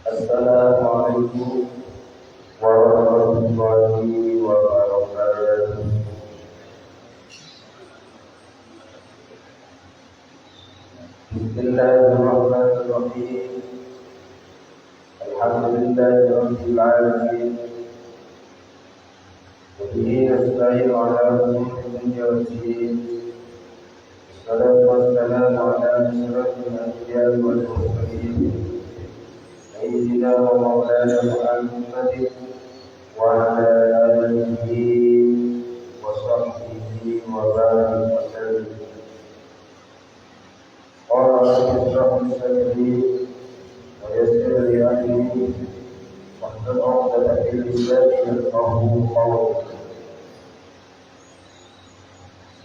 Assalamualaikum warahmatullahi wabarakatuh. Bismillahirrahmanirrahim. Alhamdulillahi rabbil alamin. Wa bihi nasta'inu ala umuri dunya waddin. Wassalatu wassalamu ala asyrafil anbiya'i wal mursalin. Sayyidina wa maulana Muhammadin wa ala alihi wa sahbihi wa barik wa sallim. Qala rabbi sadri wa yassir li amri wahlul 'uqdatam min lisani yafqahu qawli.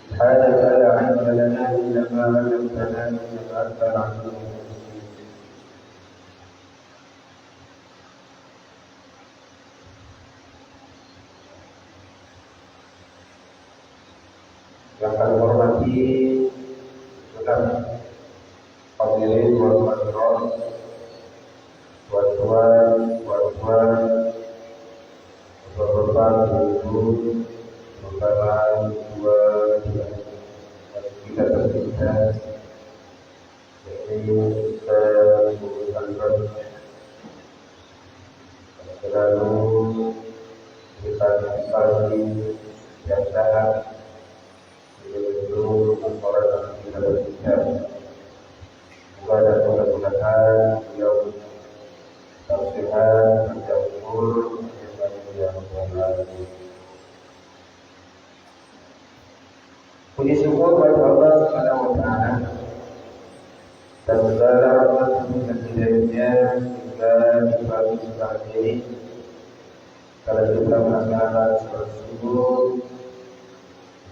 Subhanaka la 'ilma lana illa ma 'allamtana innaka antal 'alimul hakim. Yang kami hormati hadirin wal hadirat, tuan-tuan, bapak-bapak, ibu, terutama dua kita tercinta, yaitu Ustaz Al-Fatih, selalu kita yang sehat. Itu orang kita berbicara. Semoga mudah-mudahan beliau tetap sehat, panjang umur, yang baik. Puji syukur kepada Allah Subhanahu wa Ta'ala dan segala rahmat dan hidayahnya hingga kita bisa ini. Kalau kita melaksanakan sholat subuh,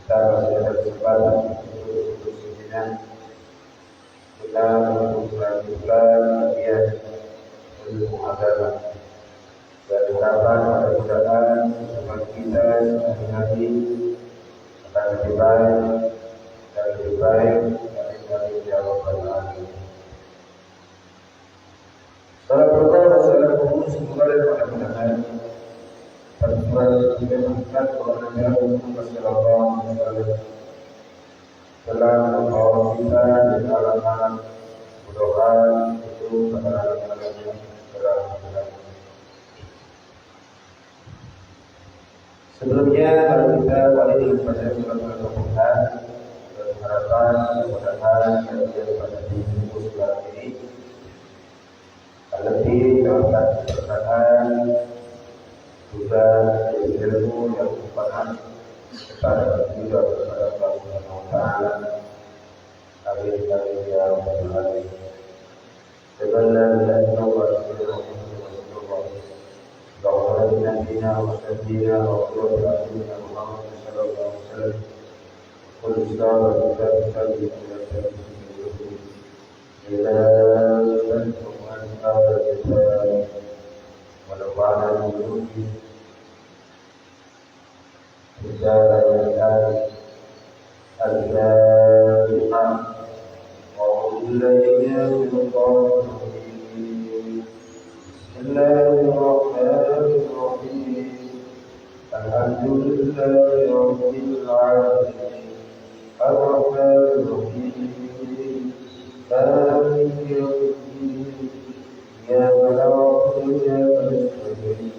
kita masih ada kesempatan untuk bersedia. Kita melanjutkan kajian ilmu agama dan harapan mudah-mudahan bersama kita sehari-hari akan lebih baik dan lebih baik dari jawaban alamin. Salam berkah salam khusus semoga mudah-mudahan perjuangan kita mengikat kepada Rasulullah Sallallahu Alaihi Wasallam dalam membawa kita di dalam mudah-mudahan itu pada alam-alamnya dalam. Sebelumnya kalau kita balik kepada surat Al-Fatihah dan harapan mudah-mudahan kajian pada minggu setelah ini lebih dapat perkataan juga ilmu yang merupakan kepada juga kepada Allah Subhanahu wa Ta'ala. Amin ya rabbal alamin. Sebenarnya Allah Subhanahu wa Ta'ala Allahumma nabiyyina wa sayyidina wa qurratina Muhammad sallallahu alaihi wasallam. Qul sallallahu alaihi wasallam ila man qala walau ba'da wujudi Rijal al-Fatihah Wa'udzullahinya Bismillahirrahmanirrahim Alhamdulillahi Rabbil Alamin Ar-Rahmanirrahim Maliki Yawmiddin Iyyaka na'budu wa iyyaka nasta'in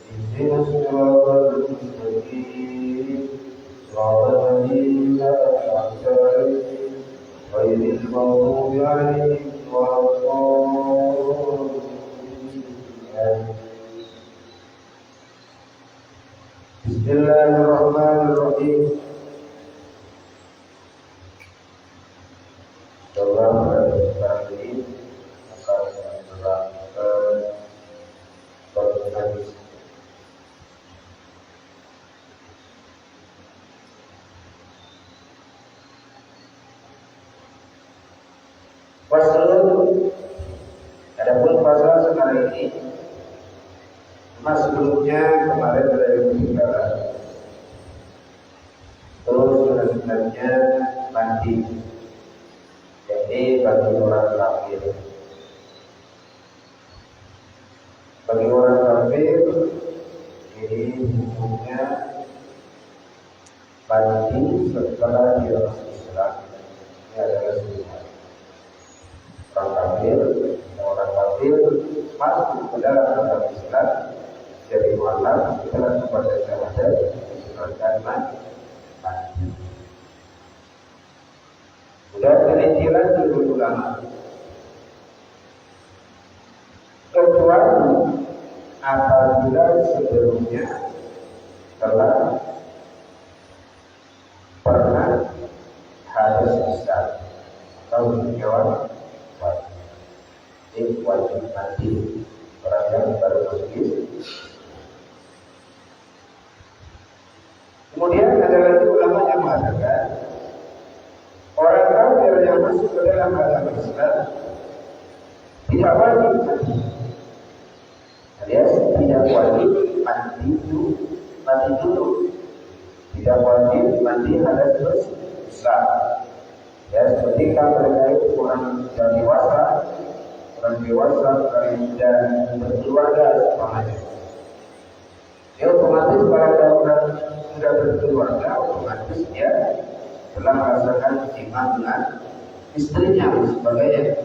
Ihdinas siratal mustaqim Siratal ladzina an'amta 'alaihim ghairil maghdubi 'alaihim waladdallin. Bismillahirrahmanirrahim. Dalam sekarang ini akan menerangkan hadis. Faslun, adapun pasal sekarang ini, mas sebelumnya kemarin ada yang bicara, terus selanjutnya mandi, jadi bagi orang kafir. Bagi orang kafir ini hukumnya mati setelah dia masuk Islam. Ini adalah sunat. Orang kafir masuk ke dalam agama Islam jadi mualaf setelah kepada syahadat disebutkan mati. Sudah penelitian dari ulama. Kecuali apabila sebelumnya telah pernah hadas besar atau menjawab wajib. Ini wajib mati orang yang baru masuk. Kemudian ada lagi ulama yang mengatakan orang kafir yang masuk ke dalam agama Islam tidak wajib mati. Alias tidak wajib mati dulu. Tidak wajib mati hadas besar. Ya, ketika mereka itu orang yang dewasa, orang dan berkeluarga semuanya. Ya, otomatis pada orang sudah berkeluarga, otomatis dia telah merasakan jima dengan istrinya sebagainya.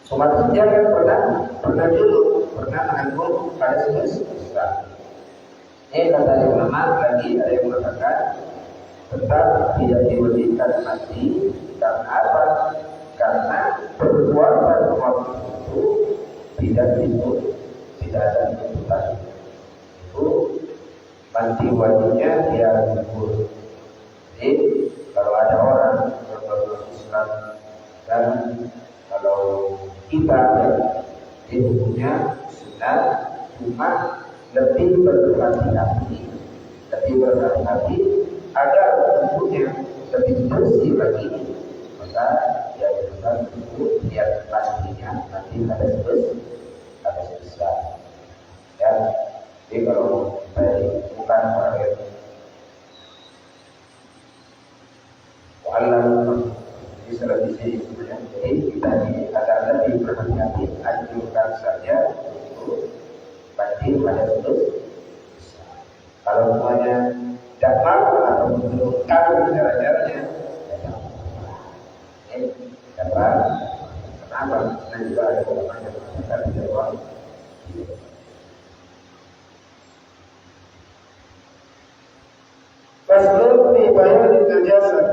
Otomatis dia kan pernah mengandung hadas besar. Ini kata ulama lagi ada yang mengatakan tetap tidak diwajibkan mati karena apa? Karena perbuatan waktu itu tidak ada tuntutan. Itu mati wajibnya dia gugur. Jadi kalau ada orang yang baru Islam dan kalau kita di hukumnya sunat cuma lebih berhati-hati agar tubuhnya lebih bersih lagi, maka dia bisa tubuh biar pastinya nanti hadas besar. Ya, jadi kalau bukan orang Allah bisa lebih sebenarnya. Jadi kita ini agar lebih berhati-hati, anjurkan saja untuk mati hadas besar. Kalau semuanya tidak mampu atau belum tahu cara-caranya, dapat kenapa? Dan juga ada ulama yang mengatakan jawab. Faslun fi bayanin najasah.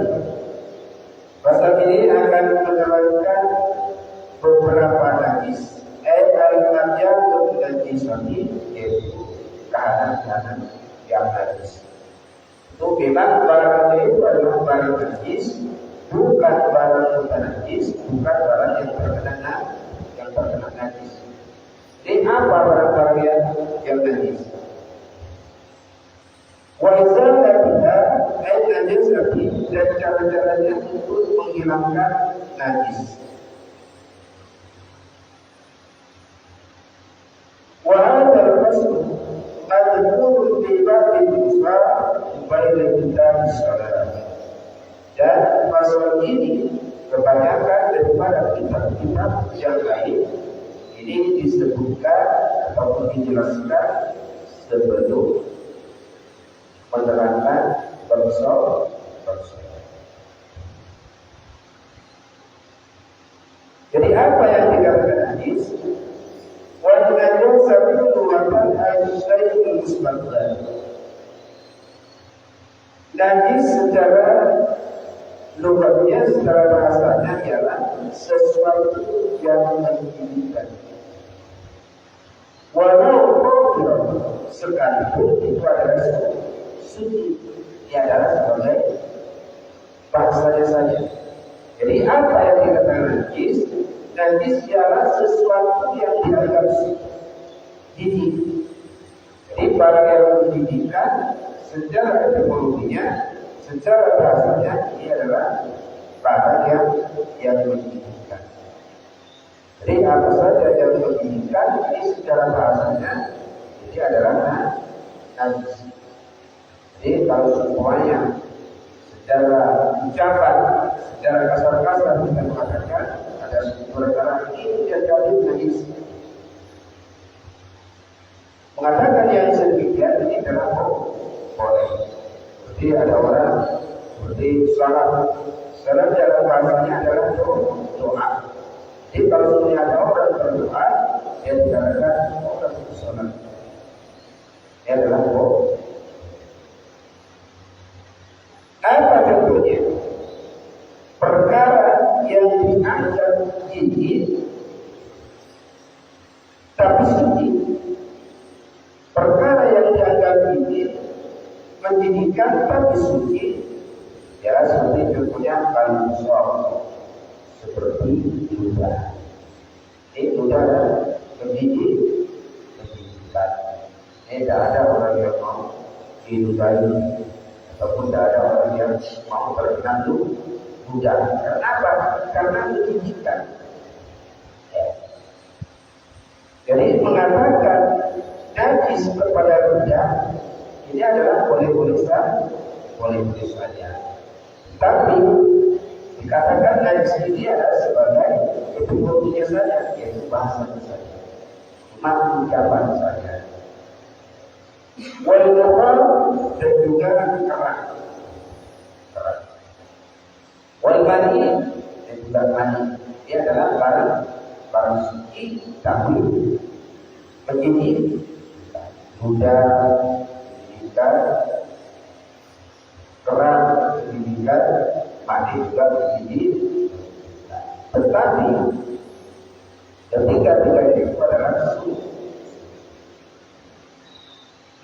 Pasal ini akan menerangkan beberapa najis. Al-najah najisati, yaitu keadaan yang najis. Itu memang barang itu adalah barang najis, bukan barang bukan najis, bukan barang yang terkena najis. Jadi apa barang-barang yang najis? Wajah tidak najis lagi dan cara-caranya untuk menghilangkan najis. Wahada al-fasl al-qul fi ba'd al-usra baina kitab salat. Dan pasal ini kebanyakan daripada kitab-kitab yang lain ini disebutkan atau dijelaskan sebelum menerangkan bab. Jadi apa yang dikatakan hadis? Wa najasa kulluatan al-syai'ul musbatan. Najis secara logatnya, secara bahasanya ialah sesuatu yang menjijikkan. Walau sekalipun itu adalah suci, ia adalah sebagai bahasanya saja. Jadi apa yang dikatakan najis? Najis ialah sesuatu yang dianggap jijik. Jadi barang yang menjijikkan secara etimologinya, secara bahasanya ini adalah barang yang menjijikkan. Jadi apa saja yang menjijikkan ini secara bahasanya ini adalah najis. Jadi kalau semuanya secara ucapan, secara kasar-kasar kita mengatakan ada perkara ini jadi najis. Jadi ada orang seperti salat dalam bahasanya adalah doa. Jadi kalau sudah ada orang berdoa, dia dikatakan orang sholat. Dia adalah doa. Apa contohnya? Perkara yang dianggap jijik tapi suci. Perkara yang dianggap jijik menjadikan tapi suci. Ya seperti contohnya kalungsor, seperti ludah. Ini ludah menjijik, menjijikkan. Ini tidak ada orang yang mau diludahi. Ataupun tidak ada orang yang mau terkena ludah. Kenapa? Karena menjijikkan. Ya. Jadi mengatakan najis kepada ludah ini adalah boleh-boleh saja. Tapi dikatakan najis ini adalah sebagai keturunan saja, yaitu bahasa saja, cuma ucapan saja. Wal dan juga kerak. Wal mani dan juga mani, dia adalah barang suci tapi menjadi mudah menjadikan kerak, menjadikan mani juga menjadi. Tetapi ketika terjadi pada suci.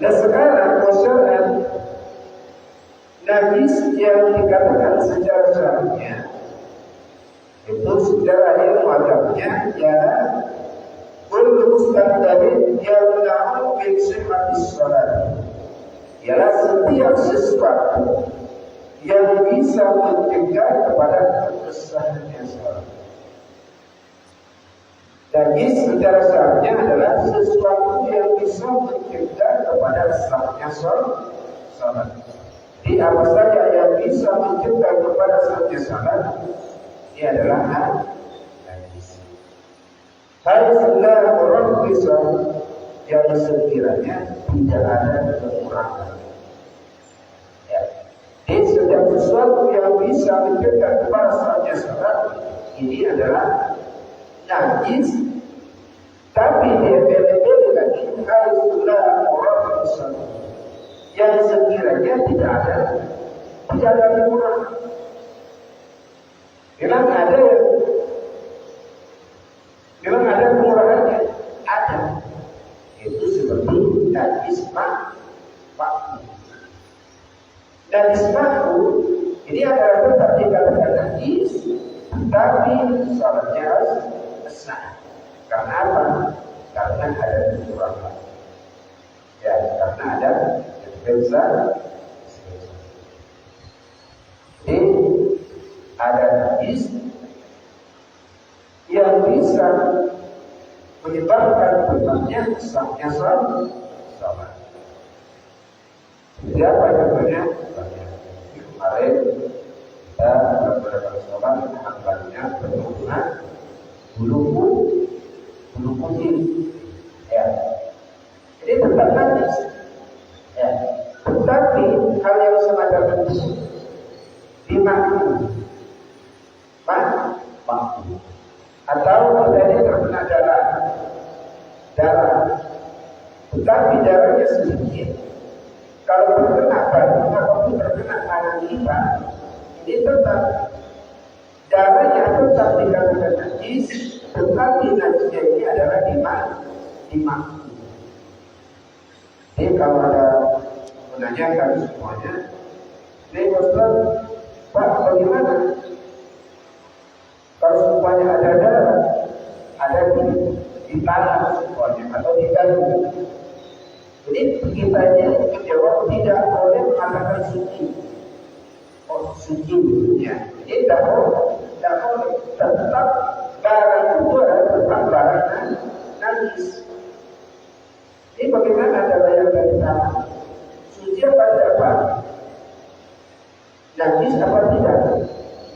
Nah sekarang masyarakat najis yang dikatakan secara syar'inya itu secara ilmu agamanya ialah merumuskan dari yang namun min sihhatis shalat, ialah setiap sesuatu yang bisa mencegah kepada kesahihan salat. Najis secara syar'inya adalah sesuatu yang bisa mencegah kepada sahnya salat. Di apa saja yang bisa mencegah kepada sahnya salat, ini adalah najis. Haitsulah orang bisa yang sekiranya tidak ada kekurangan. Ya. Jadi setiap sesuatu yang bisa mencegah kepada sahnya salat, ini adalah najis, tapi dia beda-beda lagi. Haitsulah orang bisa yang sekiranya tidak ada kekurangan. Bilang ada kekurangannya, ada. Itu seperti najis paku. Najis paku ini adalah tetap dikatakan najis, tapi salatnya sah. Karena apa? Karena ada kekurangan. Ya, karena ada beza. Jadi ada najis yang bisa menyebabkan tetapnya sahnya salat. Jadi apa contohnya? Kemarin kita beberapa sholat hambanya penuh dengan bulu kucing. Ya. Jadi tetap najis. Ya. Tetapi hal yang semacam itu dimaklumi. Maklum. Atau padanya terkena darah. Tetapi darahnya sedikit. Kalau terkena batu ataupun terkena tangan kita, ini tetap darahnya tetap dikatakan najis, tetapi najisnya ini adalah dimaklumi. Jadi kalau ada menanyakan semuanya, ini Ustaz, Pak, bagaimana? Kalau semuanya ada darah, ada di tanah semuanya atau di dagu. Jadi kita menjawab tidak boleh mengatakan suci. Oh suci, ya. Jadi tidak boleh. Tetap barang itu adalah tetap barang najis. Ini bagaimana darah yang dari tanah? Suci apa tidak? Najis apa tidak?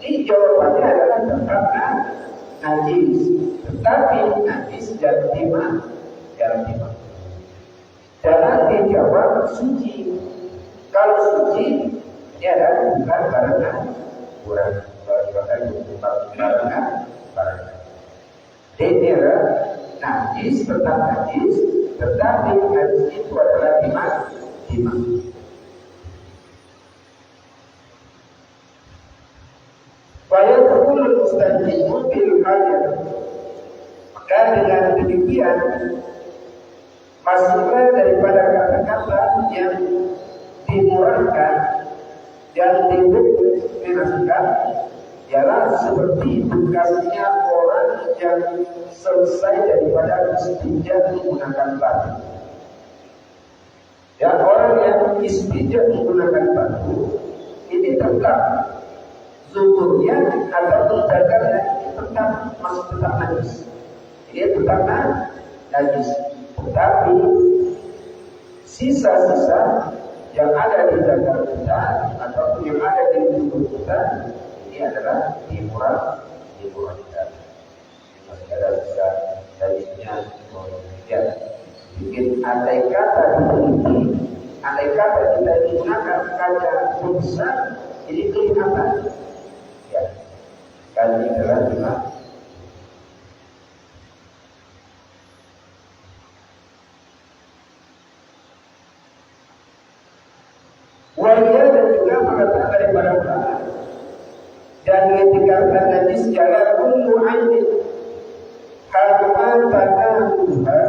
Ini jawabannya adalah tetap najis. Tetapi najis jangan dimakan. Jangan dijawab suci. Kalau suci Ini adalah bukan barengan kurang barengan barengan. Ini adalah najis, tetap najis, tetapi najis itu adalah dimana? Supaya terkulul mustajibu bil hajat. Maka dengan demikian masuklah daripada kata-kata yang dimurahkan, yang dimasukkan ialah seperti bekasnya orang yang selesai daripada istinja menggunakan batu. Dan orang yang istinja menggunakan batu ini tetap zuhurnya atau dagangannya tetap masuk tetap najis. Dia tetap najis. Tetapi sisa-sisa yang ada di dalam kita atau yang ada di tubuh kita ini adalah dimurah kita. Masih ada sisa najisnya. Ya, bikin andai kata kita digunakan kaca besar ini kelihatan. Ya, kali ini adalah lima. Wajah dan juga mengatakan daripada ulama dan ditinggalkan najis jalan kullu ainin kama tanahuha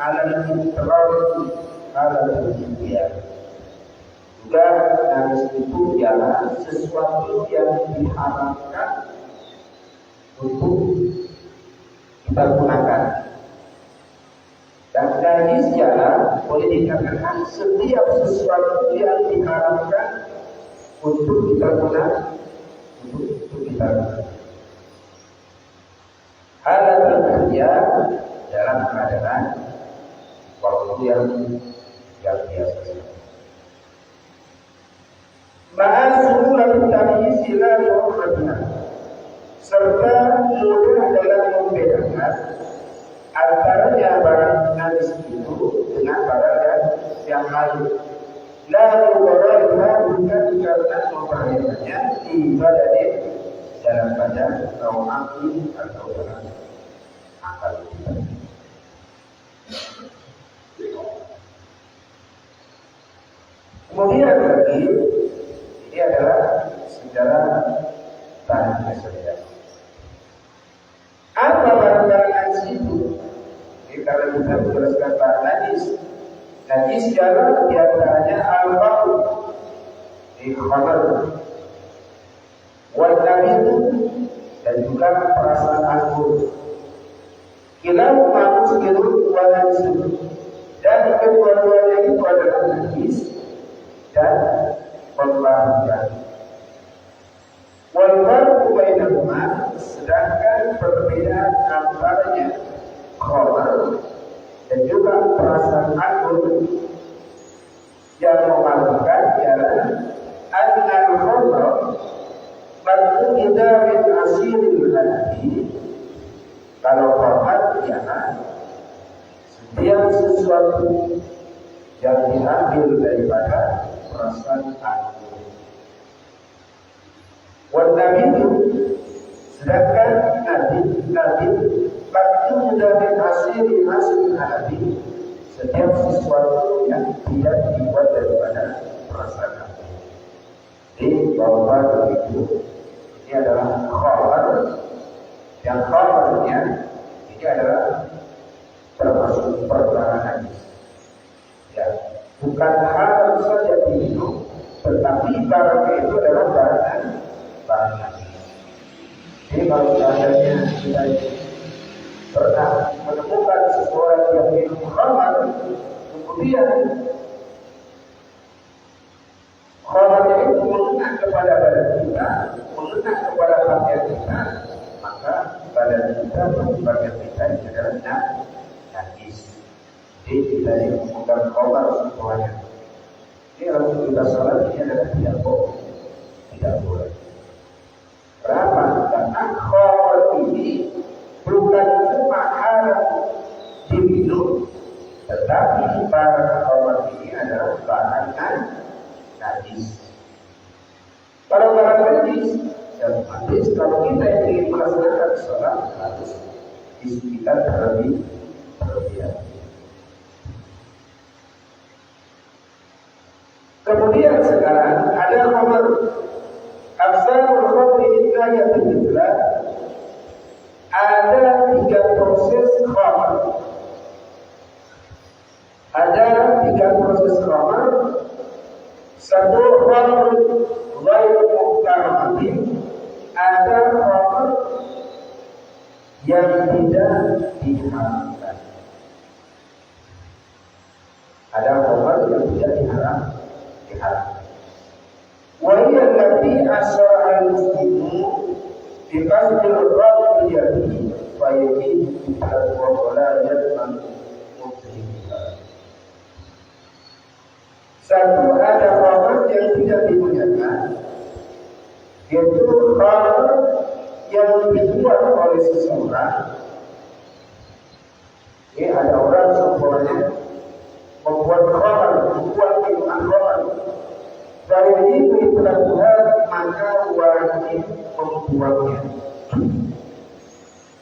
al-intirari al-intirari. Juga najis itu ialah sesuatu yang diharamkan untuk kita gunakan. Dan najis ialah boleh dikatakan setiap sesuatu yang diharamkan untuk kita gunakan. Hal terjadi dalam keadaan waktu yang biasa. Ma'asulah tadi sila yu'madna serta mudah dalam membedakan antaranya barang najis itu dengan barang yang lain. Lalu barangnya bukan karena memperhatikannya ibadah dalam badan atau akli atau dalam akal kita. Kemudian lagi ini adalah sejarah tanya saja. Apa barang-barang najis itu? Karena kita menjelaskan barang najis. Najis jalan diantaranya al-bau, khamar, wal-nabitu, dan juga perasaan anggur. Kilau makus kirut wal-najis. Dan kedua-duanya itu adalah najis dan pembahagian. Wal-barku bainahuma, sedangkan perbedaan antaranya khamar dan juga perasaan anggur yang memalukan ialah annal khamar madu min asilil hati. Kalau khamar ialah setiap sesuatu yang diambil daripada perasaan anggur. Wan nabitu, sedangkan nabi waktu dari hasil hati, setiap sesuatu yang tidak dibuat daripada perasaan. Di bawah itu ini adalah khamar. Yang khamarnya ini adalah termasuk perkara najis. Ya, bukan hal saja diminum, tetapi barang itu adalah barang najis. Jadi kalau seandainya kita pernah menemukan seseorang yang minum khamar, kemudian khamarnya itu mengenai kepada badan kita, mengenai kepada pakaian kita, maka badan kita dan pakaian kita ini adalah najis. Jadi kita menemukan khamar semuanya. Ini kalau kita salat ini adalah tidak boleh. Kenapa? Karena khamar ini bukan cuma haram diminum, tetapi barang khamar ini adalah barang najis. otomatis kalau kita ingin melaksanakan sholat harus istiqat terlebih. Kemudian sekarang ada nomor afsalul khamri inayatul islam. Ada 3 proses khamr. Ada 3 proses khamr. Satu khamr ghairu muhtaramatin. Ada khamr yang tidak diharamkan. Ada khamr yang tidak diharamkan. Wa hiya allati asra al-muslimun bi qasdi al-radhi yadi fa yajibu wa la yadman muslimah. Satu, ada khamr yang tidak dimuliakan, yaitu khamr yang dibuat oleh seseorang. Ini ada orang semuanya membuat khamr, membuat minuman khamr. Dari itu Tuhan maka wajib membuatnya.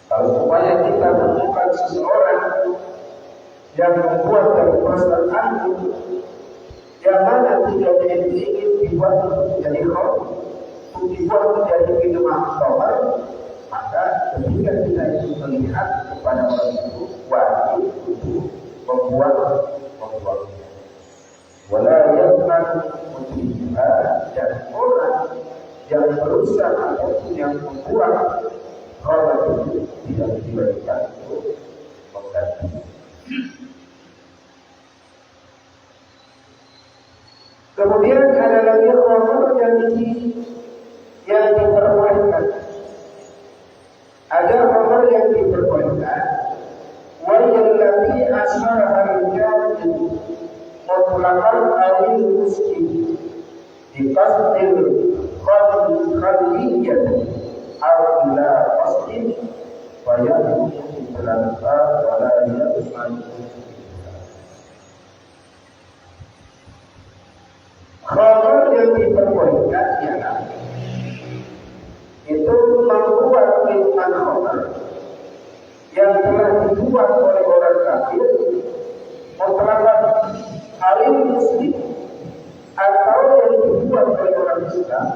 Kalau supaya kita menemukan seseorang yang membuat dari perasaan yang mana tidak ingin dibuat menjadi khamr, dibuat menjadi minuman khamr, maka ketika kita itu melihat kepada orang itu wajib untuk membuatnya. Wala yaqman muslimah, dan orang yang berusaha ataupun yang membuat khamr itu tidak diwajibkan untuk mengganti. Kemudian ada lagi khamr yang diperbolehkan. Ada khamr yang diperbolehkan. Wa yallati asmara al-jahil mutlaqan awil muslim di qasdil khaliyyah aw ila qasdin wa yaqulu bilanfa wa la yaqman. Khamr yang diperbolehkan ialah itu membuat minuman khamr yang telah dibuat oleh orang kafir mutlaqan awil muslim atau yang dibuat oleh orang Islam,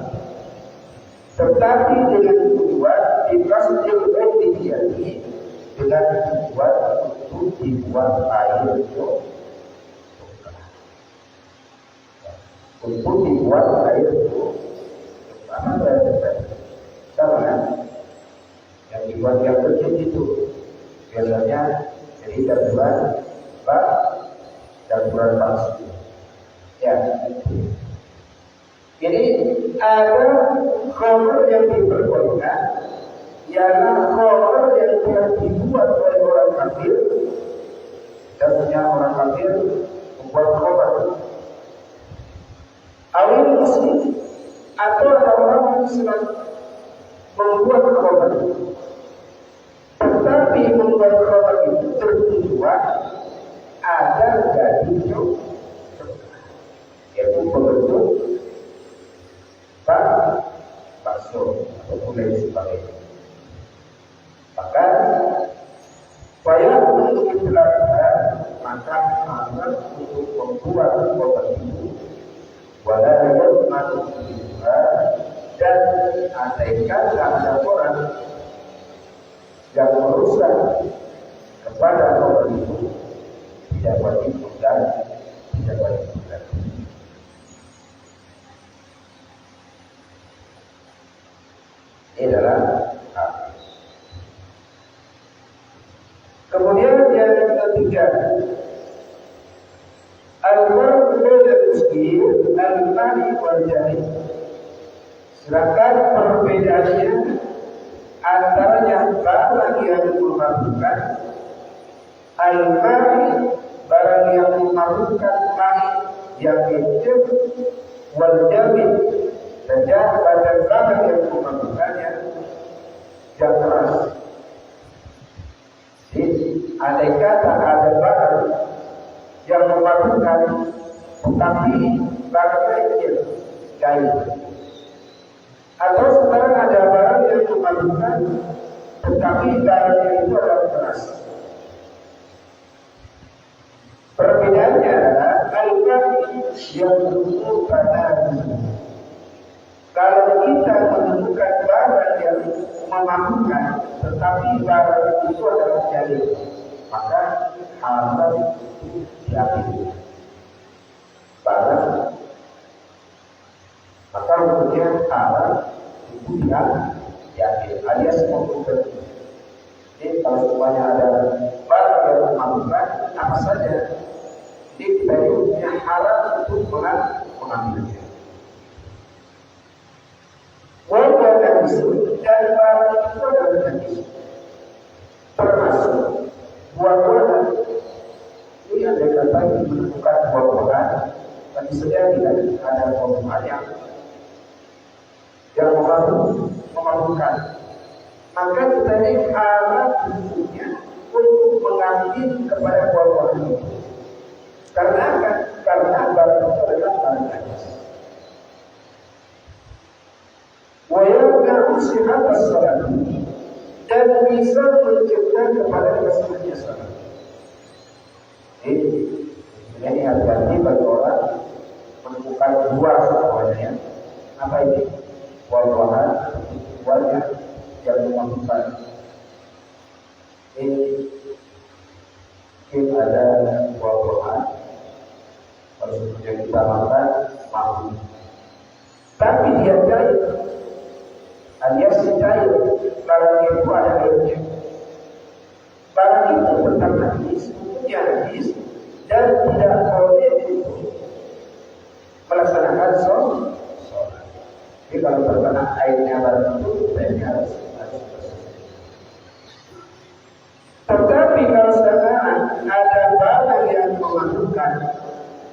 tetapi dengan tujuan dikasih ini dengan tujuan untuk dibuat air untuk dibuat air sama kan? Yang dibuat yang kecil itu biasanya jadi campuran palsu. Ya. Jadi ada khamr yang diperbolehkan, ialah khamr yang telah dibuat oleh orang kafir. Contohnya orang kafir membuat khamr. Awil muslim atau orang Islam membuat khamr. Tetapi membuat khamr itu tertujuan agar gadisnya yaitu bentuk bakso atau lain sebagainya. Maka supaya untuk dilakukan maka harus untuk membuat obat itu walau masuk juga dan andaikan ada orang yang merusak kepada obat itu tidak wajib mengganti, tidak wajib mengganti. Ini adalah hak. Kemudian yang ketiga, al-farq baina al-muskir, al-mani wal jahil. Sedangkan perbedaannya antara yang barang yang memabukkan, al-mani barang yang memabukkan mani yang kecil, wal jahil dan pada barang yang memabukkannya yang keras. Jadi andai kata ada barang yang memabukkan tetapi barangnya kecil, kain, Atau sekarang ada barang yang memalukan, tetapi barangnya itu adalah keras. Perbedaannya adalah al-kami yang menutup pada. Kalau kita menemukan barang yang memalukan, tetapi barang itu adalah jalil, maka haram diambil barang, maka hukumnya haram itu diambil alias membuka. Jadi kalau semuanya ada barang yang memalukan apa saja, jadi kita hukumnya haram untuk mengambilnya. Wajah najis dan barang itu adalah najis, termasuk buah-buahan. Ini ada kata menemukan buah-buahan, tapi saja tidak ada buah-buahan yang memalukan. Maka kita ini haram hukumnya untuk mengambil kepada buah-buahan itu. Karena barang itu adalah barang najis. Wayamna'u sihhatas salat, dan bisa mencegah kepada kesucian salat. Ini hati-hati bagi orang menemukan buah semuanya. Apa ini? Buah-buahan, buahnya yang memalukan. Mungkin ada buah-buahan kalau yang kita makan malu, tapi dia cair, alias cair, barang itu ada airnya. Barang itu tetap najis, hukumnya najis, dan tidak boleh melaksanakan sholat. Jadi kalau terkena airnya barang itu, airnya harus. Tetapi kalau sekarang ada barang yang memalukan,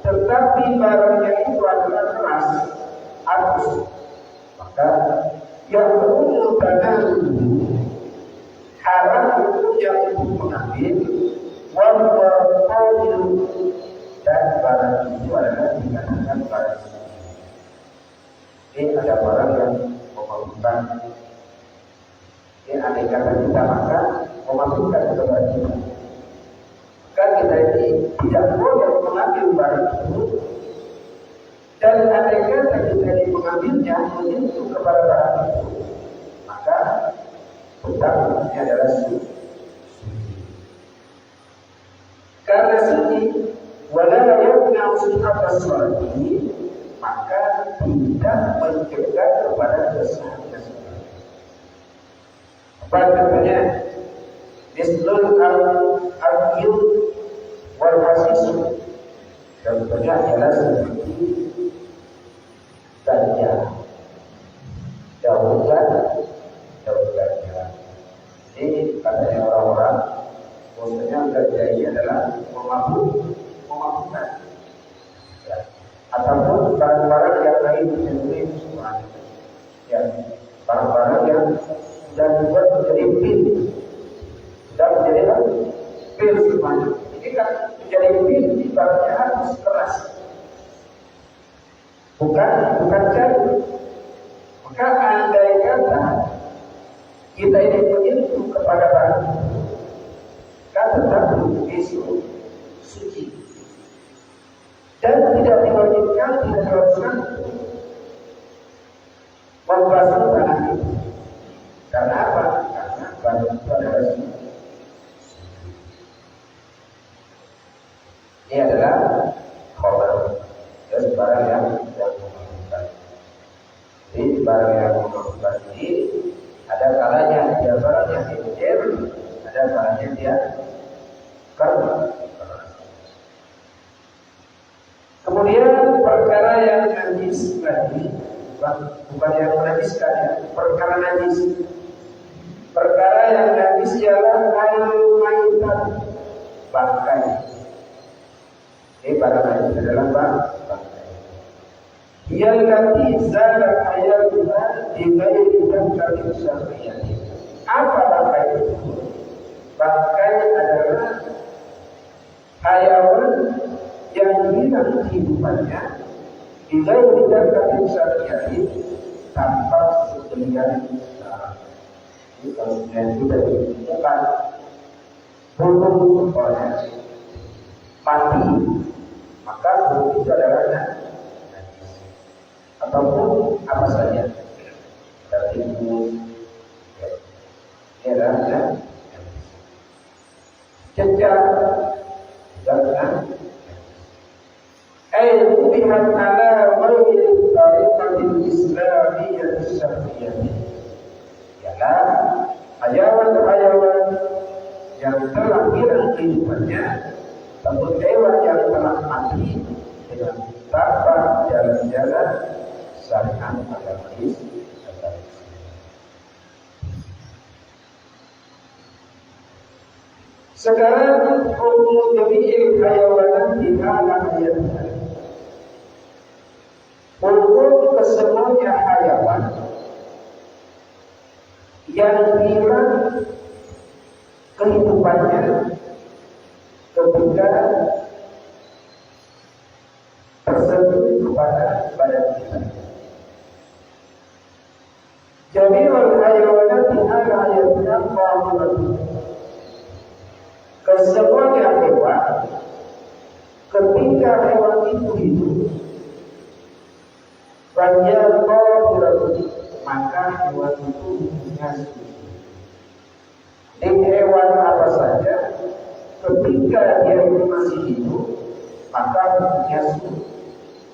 tetapi barangnya itu adalah keras, halus, maka yang umum tanah haram untuk yang mengambil, wal dan barang itu adalah dikatakan barang. Ini ada barang yang memalukan. Ini andai kata kita makan memalukan kepada kita, maka kita ini tidak boleh mengambil barang itu. Dan andai kata kita ini mengambilnya menyentuh kepada barang itu, maka tetap ini adalah suci. Karena suci, wala yamna'u sihhatas salat ini, maka tidak mencegah kepada kesehatan. Contohnya, mislul al-yud wal hasis. Contohnya adalah seperti ganja, daun ganja. Ini katanya orang-orang, maksudnya ganja ini adalah memabukkan. Ya. Ataupun barang-barang yang lain menjadi semuanya. Ya, barang-barang yang sudah dibuat menjadi pil, sudah menjadi pil semuanya. Ini kan menjadi pil, barangnya harus keras, bukan cair. Maka andai kata kita ini menyentuh kepada barang itu, kan tetap itu suci. Dan tidak diwajibkan, tidak diharuskan membasuh tangan itu. Karena apa? Karena barang itu adalah suci. Ini adalah khobar, dan barang yang memalukan. Jadi barang yang memalukan ini ada kalanya dia barang yang hijau, ada kalanya dia keras. Kemudian perkara yang najis lagi, bukan yang menajiskan ya, perkara najis. Perkara yang najis ialah al-maitat, bangkai. Ini barang najis adalah bangkai. Yang nanti zalat hayatuna di ghairi daftarin syar'iyyah. Apa bangkai itu? Bangkai adalah hayawan yang hilang kehidupannya di ghairi daftarin syar'iyyah, tanpa kemudian kemudian juga ditemukan burung contohnya mati, maka burung itu adalah najis ataupun apa saja dari itu ini adalah jejak dan bihat ala ghairi tariqatil islamiyyah syar'iyyah, ialah hayawan-hayawan yang telah hilang kehidupannya ataupun hewan yang telah mati dengan tanpa jalan-jalan syariat agama Islam. Sekarang hukum jami'il hayawanat di alam hayatnya, hukum kesemuanya hayawan yang hilang kehidupannya ketika tersentuh kepada badan kita. Jami'ul hayawanat di alam hayatnya qawmatun, kesemuanya hewan ketika hewan itu hidup banyak maka hewan itu punya suci. Hewan apa saja ketika dia masih hidup maka punya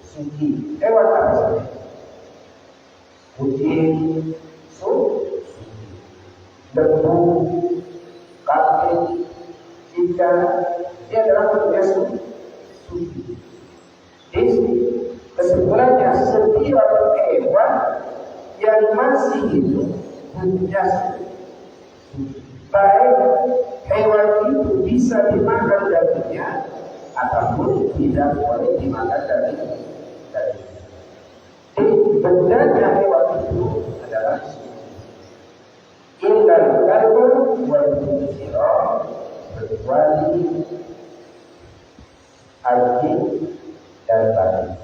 suci. Hewan apa saja? Kucing, suci. Lembu, kambing, jika dia adalah punya suci. Kesimpulannya setiap hewan yang masih hidup punya suci. Baik hewan itu bisa dimakan dagingnya ataupun tidak boleh dimakan dagingnya. Bendanya hewan itu adalah suci. Illal kalbu wal khinzira, kecuali anjing dan babi.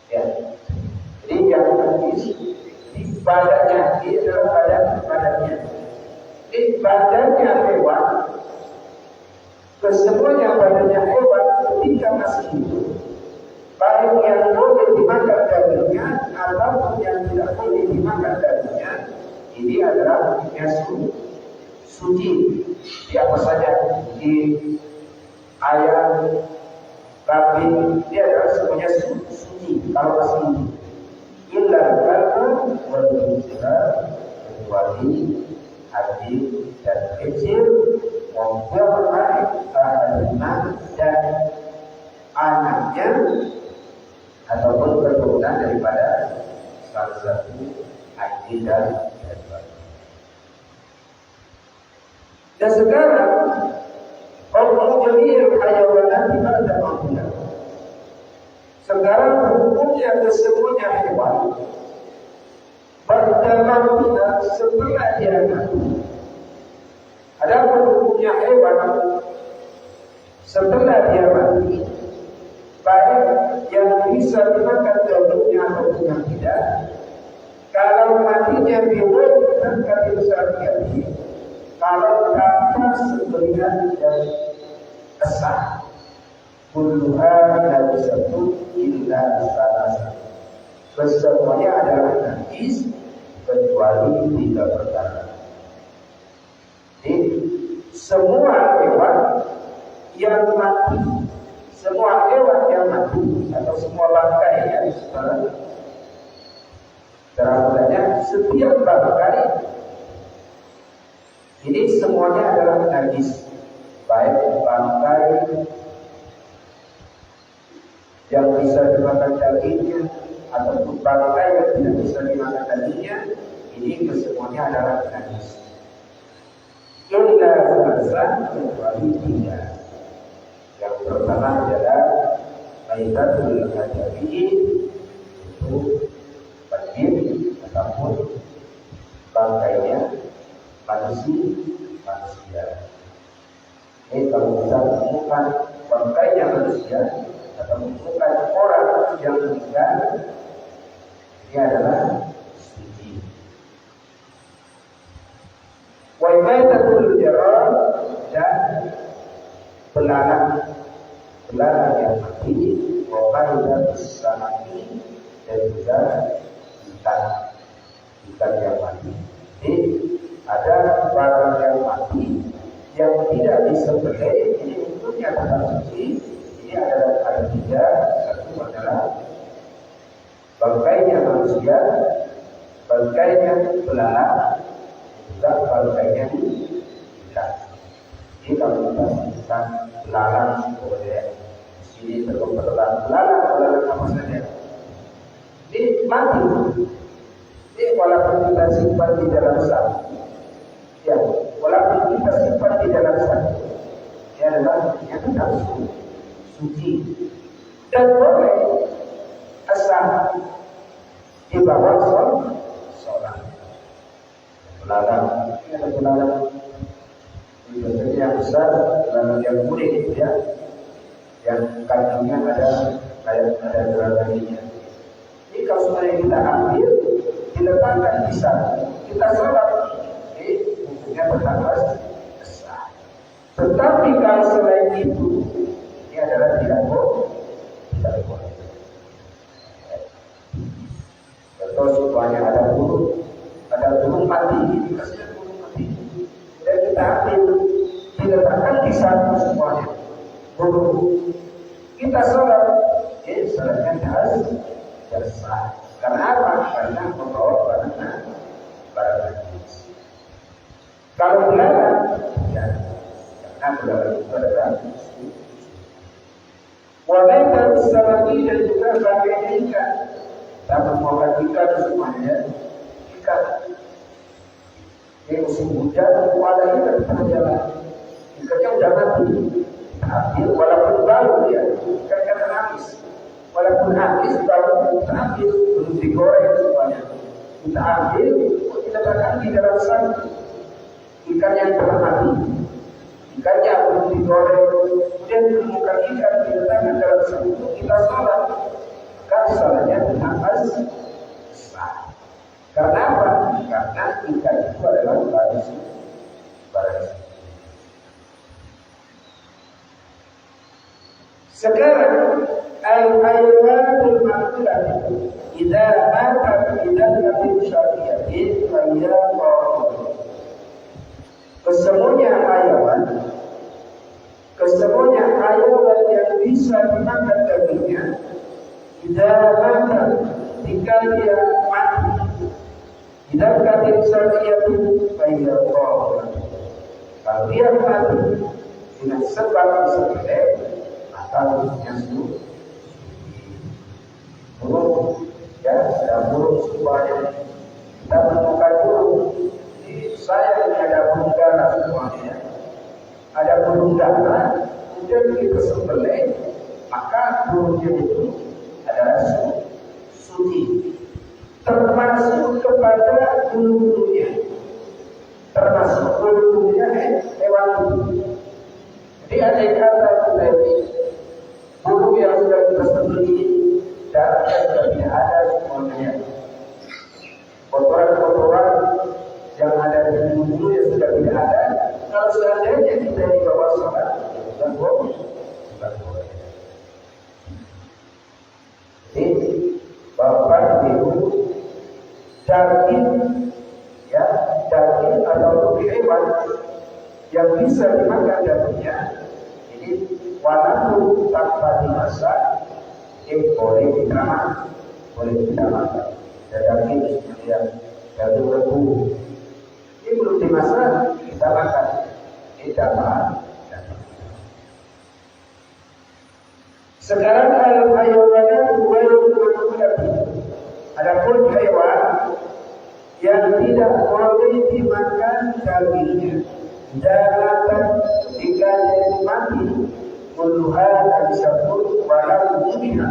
Ya. Jadi yang najis di badannya, di dalam badannya. Di badannya hewan, kesemuanya badannya hewan ketika masih hidup, baik yang boleh dimakan dagingnya ataupun yang tidak boleh dimakan dagingnya, ini adalah suci. Di apa saja, di ayam, kambing, dia adalah semuanya suci kalau masih hidup. Illa kalbu wal khinzira, kecuali anjing dan kecil, memperbaik anak dan anaknya ataupun keturunan daripada salah satu anjing dan babi. Dan sekarang hukum jami'il hayawanat ba'da mautihah. Sekarang hukumnya kesemuanya hewan ba'da mautihah, setelah dia mati. Ada hukumnya hewan setelah dia mati, baik yang bisa dimakan dagingnya ataupun yang tidak. Kalau matinya biwajib kami besar hati, kalau tanpa sembelihan dan kesah, kulluha la bisatu illa salasa. Kesemuanya adalah najis kecuali 3 perkara. Jadi semua hewan yang mati, semua hewan yang mati atau semua bangkai yang terangnya setiap bangkai ini semuanya adalah najis, baik bangkai yang bisa dimakan dagingnya ataupun bangkai yang tidak bisa dimakan dagingnya, ini kesemuanya adalah najis. Illa salasa, kecuali 3. Yang pertama adalah maitatul ajami, itu banjir ataupun bangkainya manusia. Ini kalau kita menemukan bangkainya manusia atau menemukan orang yang meninggal, ini adalah suci. Wanatul jarar dan belalang yang mati, dan sanaki dan juga ikan yang mati. Jadi ada barang yang mati yang tidak disembelih, ini untuknya tetap suci. Ini ada tiga. Satu adalah bangkainya manusia, bangkainya belalang, juga bangkainya ikan. Jadi kalau kita sebutkan belalang, kemudian ini terkembang belalang apa saja. Ini mati. Ini walaupun kita simpan di dalam satu, ya, walaupun kita simpan di dalam satu, ini adalah yang tidak suci dan boleh asal dibawa sholat. Belalang, ini ada belalang. Biasanya yang besar, belalang yang kuning, ya, yang kakinya ada geragamannya. Ini kalau sudah kita ambil, diletakkan di sana, kita sholat, ini hukumnya bertambah besar. Tetapi kalau selain itu, ini adalah tidak boleh. Contoh semuanya ada burung mati, dikasih burung mati, dan kita ambil, diletakkan di sana semuanya. Burung kita sholat, sholatnya harus besar. Karena apa? Karena membawa barang najis. Kalau belalang, ya, karena belalang itu adalah wanita salati dan juga bangkainya ikan. Kita membawa ikan semuanya, ikan. Ini musim hujan, ada ikan berjalan. Ikannya udah mati. Ambil walaupun baru dia, ikannya habis. Walaupun habis baru kita ambil, belum digoreng semuanya. Kita ambil, kita letakkan di dalam satu. Ikan yang telah mati, ikannya belum digoreng, kemudian ditemukan ikan diletakkan dalam satu. Kita sholat, maka sholatnya bernafas besar. Karena apa? Karena ikan itu adalah barang suci. Sekarang al-hayawanul ma'kulah idza mata bidan nabi syariatin fa hiya qawl. Kesemuanya hayawan yang bisa dimakan dagingnya, idza mata, jika dia mati, idza katin syariatin fa hiya qawl. Kalau dia mati dengan sebab disembelih, harusnya itu burung, ya, ada burung semuanya. Kita menemukan burung. Di saya ini ada burung darah semuanya. Ada burung darah, kemudian kita sembelih, maka burungnya itu adalah suci. Termasuk kepada bulu-bulunya. Termasuk bulu-bulunya hewan itu. Jadi ada kata tadi, burung yang sudah kita sembelih, darahnya sudah tidak ada semuanya. Kotoran-kotoran yang ada di bulu yang sudah tidak ada. Kalau seandainya kita dibawa sholat, bukan boleh. Jadi bapak ibu daging, ya, daging atau hewan yang bisa dimakan dagingnya, ini walaupun tanpa dimasak, boleh kita makan. Daging seperti yang daging lembu, ini belum dimasak, kita makan. Ini dapat. Sekarang al-hayawanat adapun hewan yang tidak boleh dimakan dagingnya, daratan jika dia mati, puluhan dan satu walau dunia.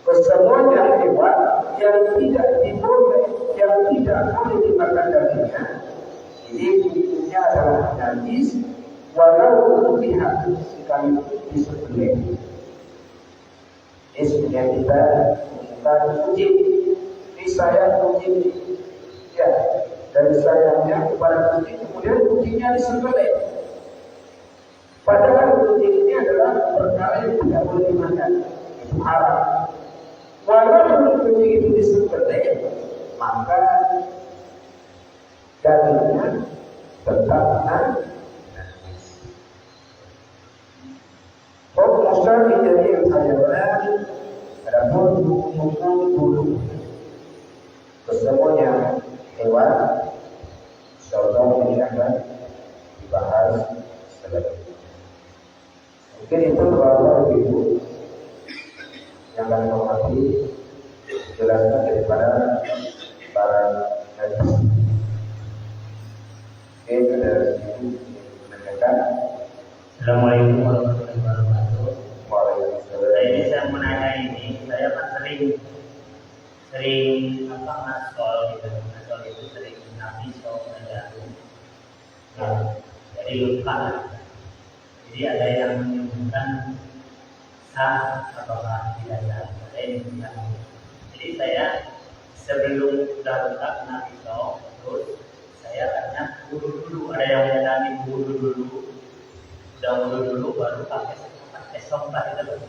Kesemuanya hewan yang tidak boleh dimakan dagingnya, ini hukumnya adalah najis walau dunia, sekalipun disembelih. Ini sebenarnya kita kucing. Ini saya kucing, ya, dan dari sayangnya kepada kucing, kemudian kucingnya disembelih. Padahal kucing ini adalah perkara yang tidak boleh dimakan, itu haram. Walaupun kucing itu disembelih, maka dagingnya tetap najis. Musa jadi yang saya benar, adapun hukum bulu kesemuanya hewan, contoh ini akan dibahas selanjutnya. Mungkin itu Bapak Ibu yang akan mengerti jelaskan daripada para hadis. Oke, ada ibu menanyakan. Assalamualaikum warahmatullahi wabarakatuh. Waalaikumsalam. Saya menanya ini, saya kan sering ngasol gitu. Ngasol itu sering nabi jarum. Nah, jadi luka. Jadi ada yang menyebutkan sah apakah tidak sah. Ada yang tidak. Jadi saya sebelum sudah luka kena pisau, terus saya tanya wudhu dulu. Ada yang menyadari wudhu dulu. Udah wudhu dulu baru pakai songkar itu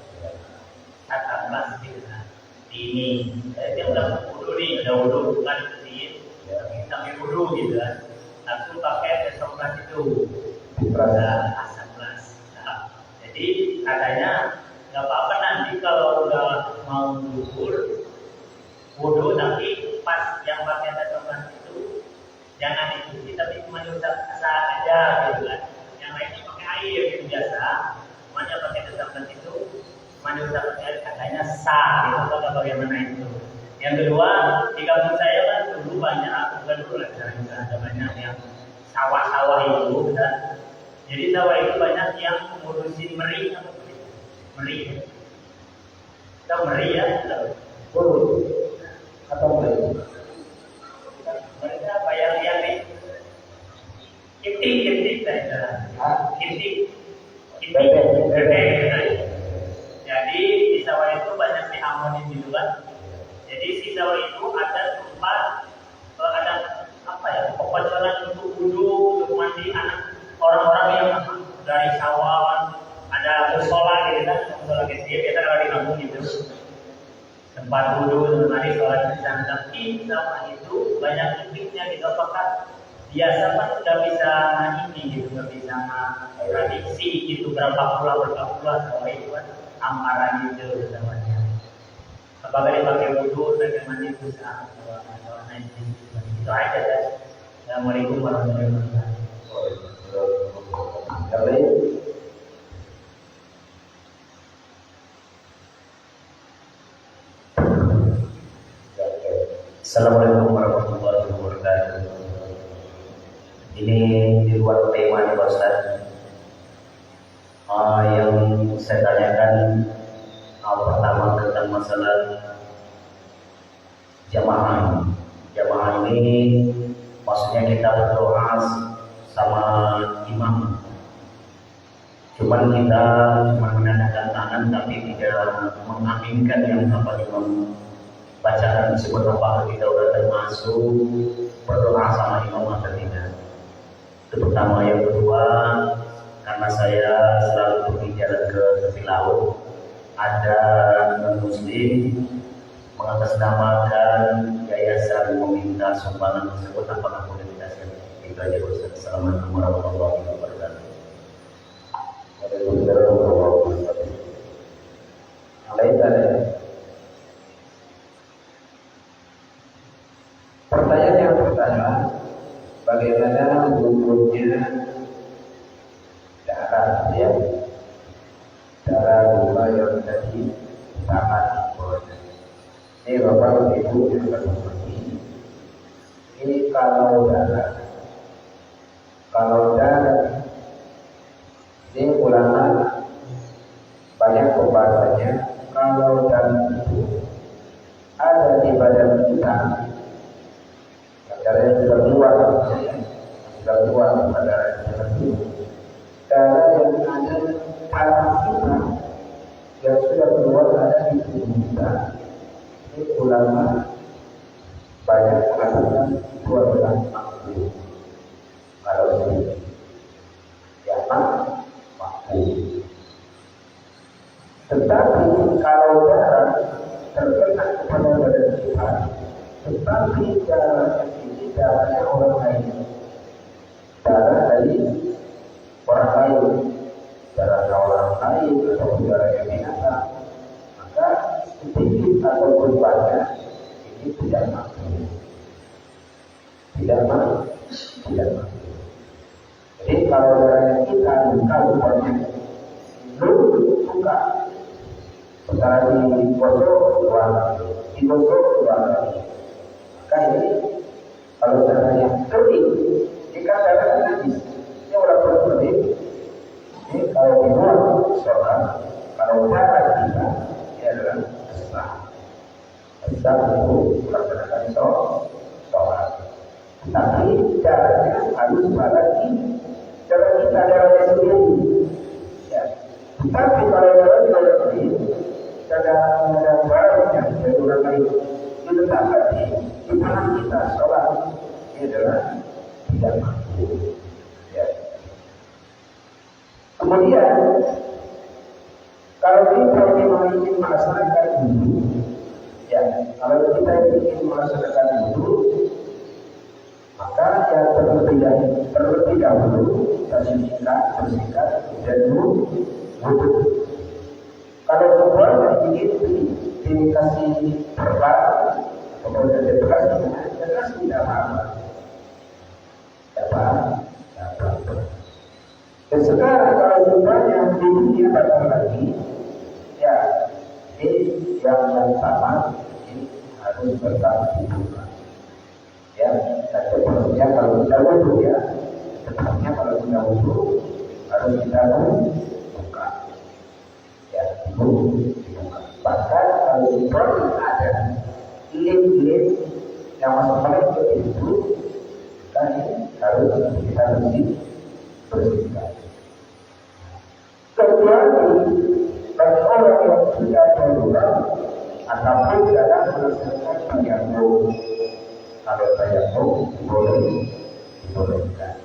kata mas gitu. Nah, ini dia udah wudhu nih, udah wudhu bukan di sambil wudhu gitu kan. Langsung pakai songkar itu asam mas. Nah, jadi katanya nggak apa-apa nanti kalau udah mau wudhu tapi pas yang pakai songkar itu jangan ikuti tapi cuma usap aja gitu kan. Yang lainnya pakai air gitu biasa. Semuanya pakai desakan itu, semuanya usap pakai air katanya sah gitu. Atau bagaimana itu? Yang kedua, di kampung saya kan dulu banyak, bukan dulu lah, sekarang juga ada banyak yang sawah-sawah itu dan jadi sawah itu banyak yang ngurusin meri atau meri. Tahu meri ya? Bulu atau meri? Mereka apa yang nih? Kintik saya. Kintik. Jadi di sawah itu banyak diamonin di luar. Jadi di sawah itu ada tempat ada apa ya? Pepacaran untuk wudhu, untuk mandi anak orang-orang yang dari sawah. Ada musola gitu kan, musola kecil kita kalau di kampung gitu. Tempat wudhu, mandi sholat di sana. Tapi sawah itu banyak titiknya gitu. Apakah biasa kan udah bisa ini gitu, udah bisa prediksi gitu berapa pula sawah itu kan amparan gitu namanya. Apakah dipakai wudhu bagaimana itu saat itu aja kan. Assalamualaikum warahmatullahi wabarakatuh. Assalamualaikum warahmatullahi wabarakatuh. Ini di luar tema nih Pak Ustaz. Yang saya tanyakan pertama tentang masalah jamaah. Jamaah ini maksudnya kita berdoa sama imam. Cuman kita cuma menandakan tangan tapi tidak mengaminkan yang apa imam bacaan disebut apakah kita sudah termasuk berdoa sama imam atau tidak. Itu pertama. Yang kedua, karena saya selalu berbicara ke tepi laut, ada non-muslim mengatasnamakan yayasan meminta sumbangan tersebut, apakah boleh dikasih? Itu aja Ustaz. Assalamualaikum warahmatullahi wabarakatuh. Waalaikumsalam warahmatullahi wabarakatuh. Pertanyaan yang pertama, bagaimana hukumnya darah ya? Darah luka yang tadi tangan bawahnya. Ini Bapak Ibu yang mengerti. Ini kalau darah ini ulama banyak pembahasannya. Kalau darah itu ada di badan kita, darah yang sudah keluar pada darah yang ada pada kita yang sudah keluar ada di tubuh kita. Ini ulama banyak mengatakan itu adalah makruh. Tetapi kalau darah terkena kepada badan kita, tetapi darah ini darahnya orang lain, darah dari orang lain, darahnya orang lain atau darahnya binatang, maka sedikit ataupun banyak ini tidak mampu, tidak mampu. Jadi kalau darahnya kita buka rupanya buka, sekarang di gosok dua kali, digosok dua kali. Maka ini kalau darahnya kering, jika darah najis, ini orang berkering. Ini kalau dibuang sholat, kalau darah kita ini adalah sah. Sah itu melaksanakan sholat. Tapi darahnya harus lagi darah kita darahnya sendiri. Ya. Tapi kalau darahnya sendiri, ada barangnya dari orang lain diletakkan di tangan kita sholat, ini adalah tidak mampu. Ya. Kemudian kalau kita ingin melaksanakan wudu, ya, kalau kita ingin melaksanakan wudu, maka yang terlebih dahulu kita bersihkan dan wudu. Kalau sebuah ingin dikasih perban atau dari bekasnya, jelas tidak apa-apa. Dapat. Dan sekarang kalau semuanya ini datang lagi, ya ini yang sama ini harus tetap dibuka. Ya, dan sebenarnya kalau kita wudu ya, sebenarnya kalau kita wudu harus kita buka. Ya, dibuka. Bahkan kalau di produk ada lip yang masuk ke itu, kan harus kita bersihkan. Kecuali bagi orang yang sudah darurat ataupun dalam melaksanakan tayamum. Kalau tayamum dibolehkan.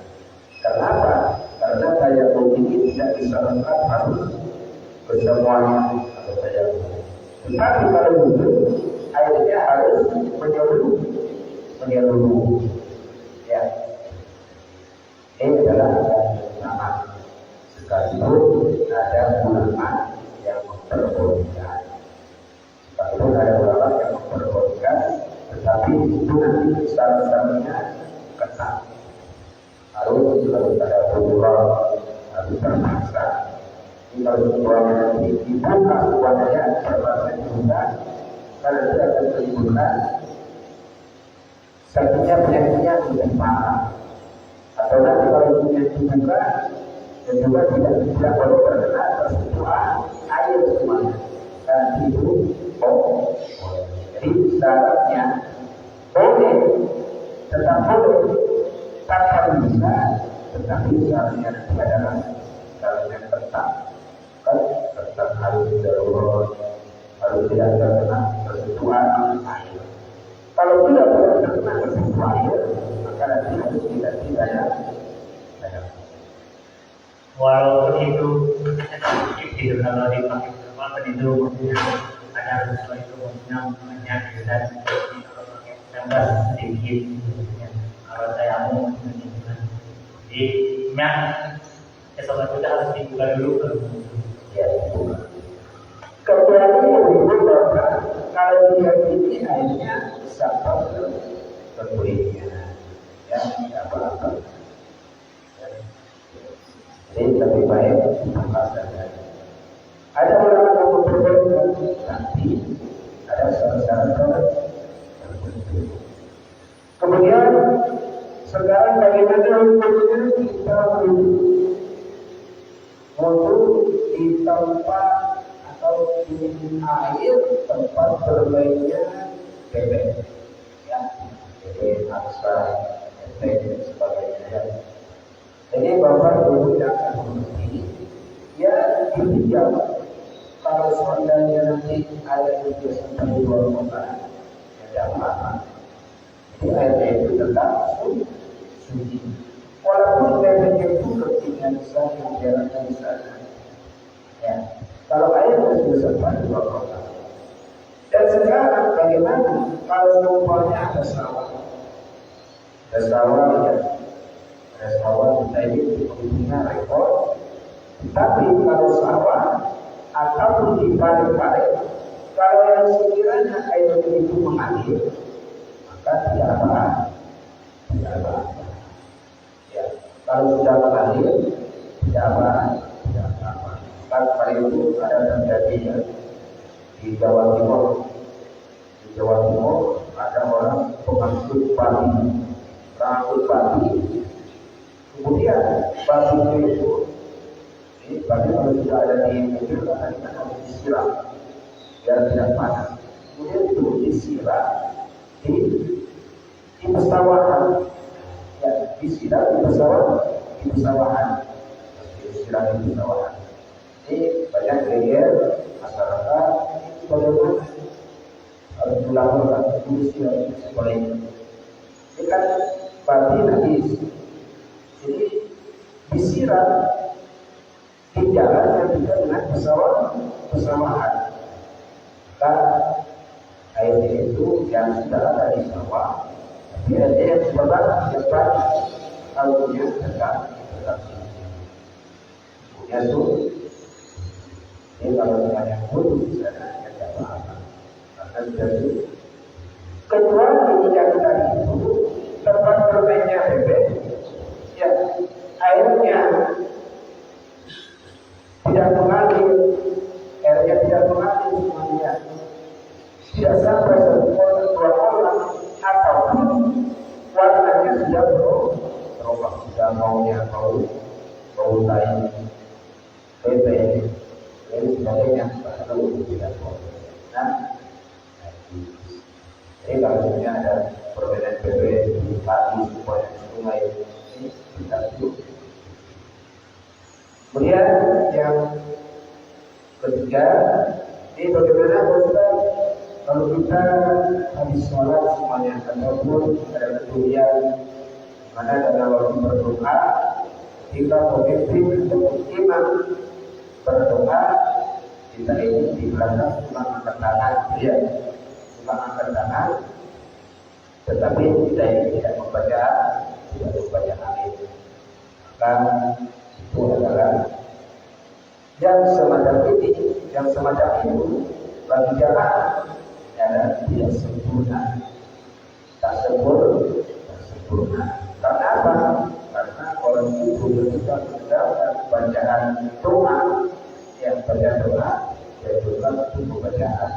Kenapa? Karena tayamum ini tidak disarankan harus bersemuanya atau tayamum. Tetapi kalau wudu, airnya harus menyeluruh. Ya, ini adalah nama. Sekalipun ada ulama yang memperbolehkan, sekalipun ada ulama yang memperbolehkan, tetapi itu nanti syarat-syaratnya ketat. Harus ada peluang, harus terpaksa. Ini kalau semuanya nanti dibuka, semuanya terpaksa dibuka, karena itu akan menimbulkan satunya penyakitnya tidak parah. Atau nanti kalau punya dibuka dan juga tidak boleh terkena tersentuhan air semuanya. Dan itu jadi syaratnya boleh, tetap boleh, tanpa bisa, tetapi syaratnya adalah syaratnya tetap. Kan tetap harus darurat, harus tidak terkena tersentuhan air. Kalau tidak terkena tersentuhan air, maka nanti harus tidak ya. Walaupun itu sedikit kalau dipakai apa itu ada sesuatu itu banyak dan tambah sedikit. Kalau saya mau menunjukkan di yang sesuatu kita harus dibuka dulu kan? Ya, dibuka. Kecuali dibuka kalau dia ini airnya sampai ke kulitnya, ya tidak apa-apa. Jadi lebih baik dibuka saja. Ada orang yang memperbolehkan, tapi ada syarat-syarat tertentu. Kemudian sekarang bagaimana hukumnya kita wudu di tempat atau di air tempat bermainnya bebek, ya, bebek, angsa, bebek dan sebagainya. Jadi Bapak Ibu yang akan mengerti, ya diam. Kalau seandainya nanti air itu sampai di luar kota, tidak apa-apa. Jadi airnya itu tetap suci. Walaupun bebeknya itu ketinggian di sana, jaraknya di sana. Ya, kalau air sudah beserta dua kota. Dan sekarang bagaimana kalau umpamanya ada sawah? Ada sawah ya, ada sawah kita ini punya rekor. Tapi kalau sawah ataupun di parit-parit, kalau yang sekiranya air itu mengalir, maka tidak apa, tidak apa. Ya, kalau sudah mengalir, tidak apa, tidak apa. Kali itu ada terjadi ya, di Jawa Timur. Di Jawa Timur ada orang pengangkut padi, kemudian padi itu, ini padi kalau sudah ada di mobil kan harus disiram biar tidak panas. Kemudian itu disiram di pesawahan, ya disiram di pesawahan, disiram di pesawahan. Ini banyak geger masyarakat bagaimana harus dilakukan disiram seperti ini. Ini kan padi najis, jadi disiram di jalan yang juga dengan pesawahan. Maka airnya itu yang sudah ada di sawah, tapi ada yang cepat alurnya tetap punya itu. Ini kalau misalnya putus bisa ada apa-apa, akan jadi kecuali yang tadi itu tempat bermainnya bebek, ya airnya tidak mengalir, airnya tidak mengalir semuanya, tidak sampai dua orang, ataupun warnanya sudah berubah, sudah maunya bau lain, bebek, dan sebagainya, baru tidak boleh. Nah, jadi kalau misalnya ada perbedaan bebek di pagi, supaya sungai ini kita hidup. Kemudian yang ketiga, ini bagaimana kalau kita habis sholat semuanya, ataupun ada kemudian mana dalam waktu berdoa, ketika pemimpin atau imam berdoa, kita ini di belakang cuma angkat tangan, ya, cuma angkat tangan, tetapi kita ini tidak membaca amin. Maka itu adalah yang semacam itu bagi jamaah adalah tidak sempurna, tak sempurna. Karena apa? Karena orang itu ketika mendengarkan bacaan doa, yang baca doa, jadikan itu pembacaan,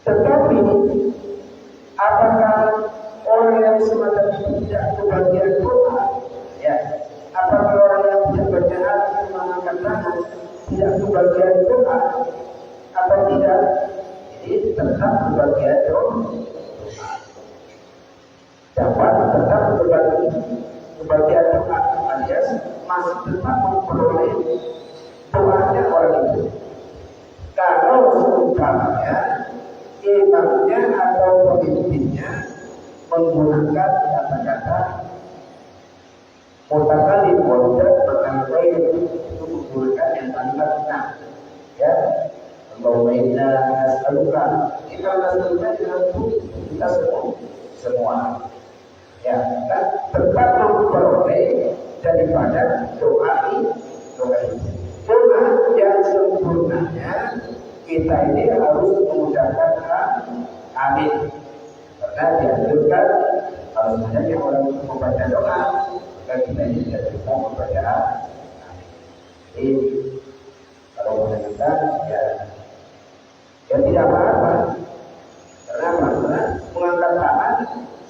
Tetapi apakah orang yang semacam itu tidak kebagian doa? Ya, apakah orang yang tidak bacaan mengangkat tangan tidak kebagian doa atau tidak? Ini tetap kebagian doa. Dapat tetap kebagian doa, alias masih tetap memperoleh doanya orang itu. Kalau seumpamanya imamnya atau pemimpinnya menggunakan kata-kata mutakalim wajah mengakai itu menggunakan yang kalimat benar, ya, membawainnya alukan kita lakukan dengan kita semua, ya, kan tetap memperoleh daripada doa itu. Doa yang sempurnanya kita ini harus mengucapkan amin, karena dianjurkan kalau sebenarnya orang itu membaca doa, maka kita ini tidak bisa membaca amin. Jadi kalau menentukan ya tidak apa-apa. Karena mengangkat tangan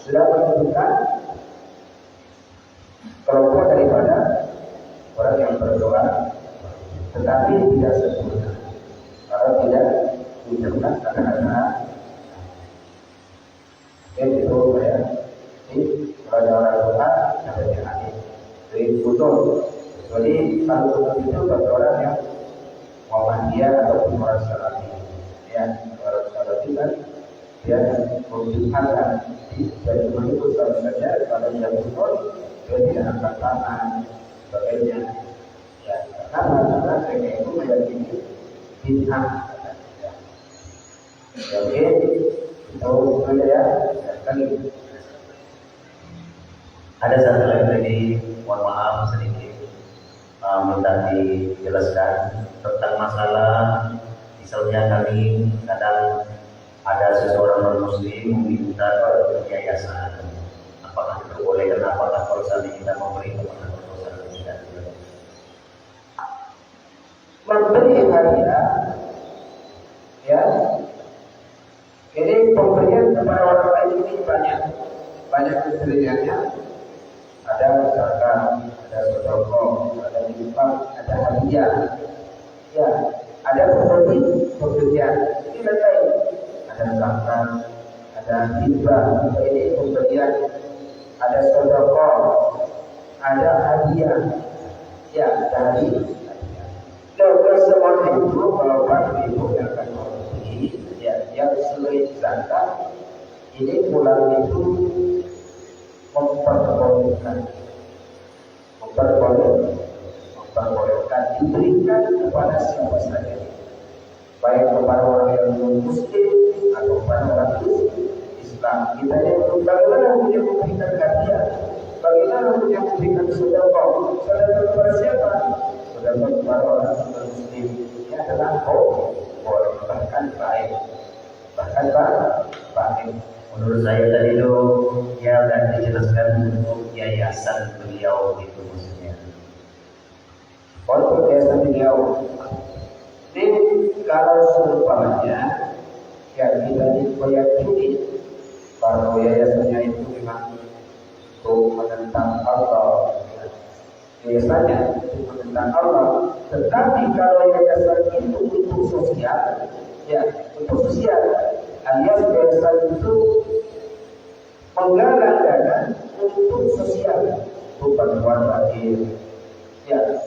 sudah menentukan kelompok daripada orang yang berdoa, tetapi tidak sempurna kalau tidak diucapkan kata-kata. Itu ya, ini kalau orang doa namanya amin. Jadi butuh. Jadi kalau itu bagi orang yang Muhammadiyah atau orang Salafi, ya, orang Salafi kan dia mengucapkan jadi begitu saja kalau dia butuh dia tidak angkat tangan sebagainya. Ya, karena bid'ah. Oke, itu aja ya. Sekali. Ada satu lagi tadi, mohon maaf sedikit, minta dijelaskan tentang masalah misalnya kami kadang ada seseorang non muslim meminta ke yayasan, apakah itu boleh dan apakah kalau saat kita memberi kepada kalau tidak? Memberi hadiah, ya. Ini pemberian kepada orang lain ini banyak kriterianya. Ada zakat, ada sedekah, ada infak, ada hadiah. Ya, ada pemberian. Ini lain. Ada zakat, ada hibah, ini pemberian. Ada sedekah, ada hadiah. Ya, ada hadiah. Kalau semua itu kalau ibu yang akan memberi, ya, yang selain zakat, ini bulan itu memperbolehkan diberikan kepada siapa saja, baik kepada orang yang muslim atau kepada orang Islam. Kita yang bagaimana yang memberikan hadiah, bagaimana yang memberikan sedekah kepada siapa? Sedekah kepada orang muslim. Ini adalah boleh, bahkan baik. Menurut saya tadi itu ya akan dijelaskan untuk yayasan beliau itu maksudnya. Untuk yayasan beliau, ini kalau seumpamanya ya kita meyakini bahwa yayasannya itu memang untuk menentang Allah, yayasannya untuk menentang Allah. Tetapi kalau yayasan itu untuk sosial, ya untuk sosial, alias yayasan itu menggalang dana untuk sosial, bukan buat fakir, ya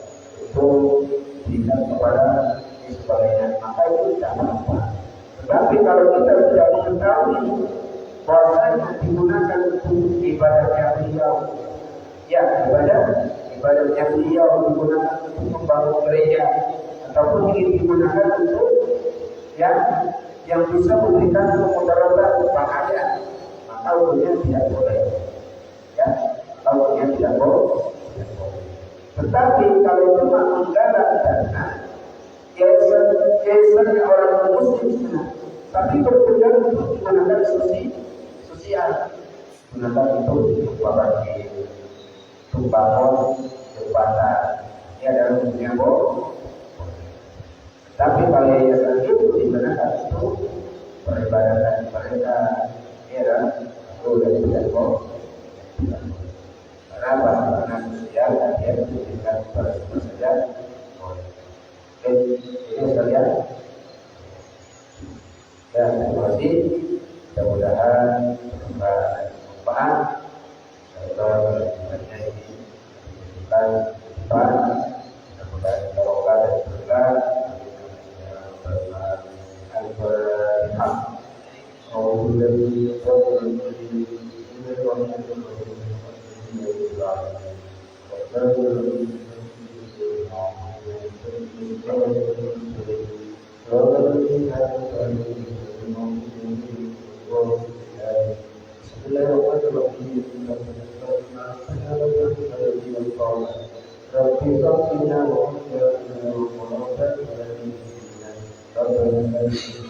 untuk diberikan kepada sebagainya, maka itu tidak apa-apa. Tetapi kalau kita tidak mengetahui bahwasanya digunakan untuk ibadahnya beliau, ya ibadahnya beliau digunakan untuk membangun gereja ataupun ingin digunakan untuk yang bisa memberikan kemudaratan bahaya, maka hukumnya tidak boleh. Ya, hukumnya tidak boleh. Tetapi kalau cuma menggalang dana, yayasannya orang muslim, tapi berpegang untuk digunakan sosial, gunakan itu untuk berbagi, untuk bangun jembatan, ini adalah hukumnya boleh. Tapi kalau yayasan itu digunakan untuk peribadatan mereka, ya itu dari tidak boleh. Kenapa? Karena sosial dan dia diberikan kepada semua saja. Oke, ini sekalian. Ya, terima kasih. Mudah-mudahan bermanfaat. Semoga bermanfaatnya ini kita mudah-mudahan semoga dan berkah. Bismillahirrahmanirrahim.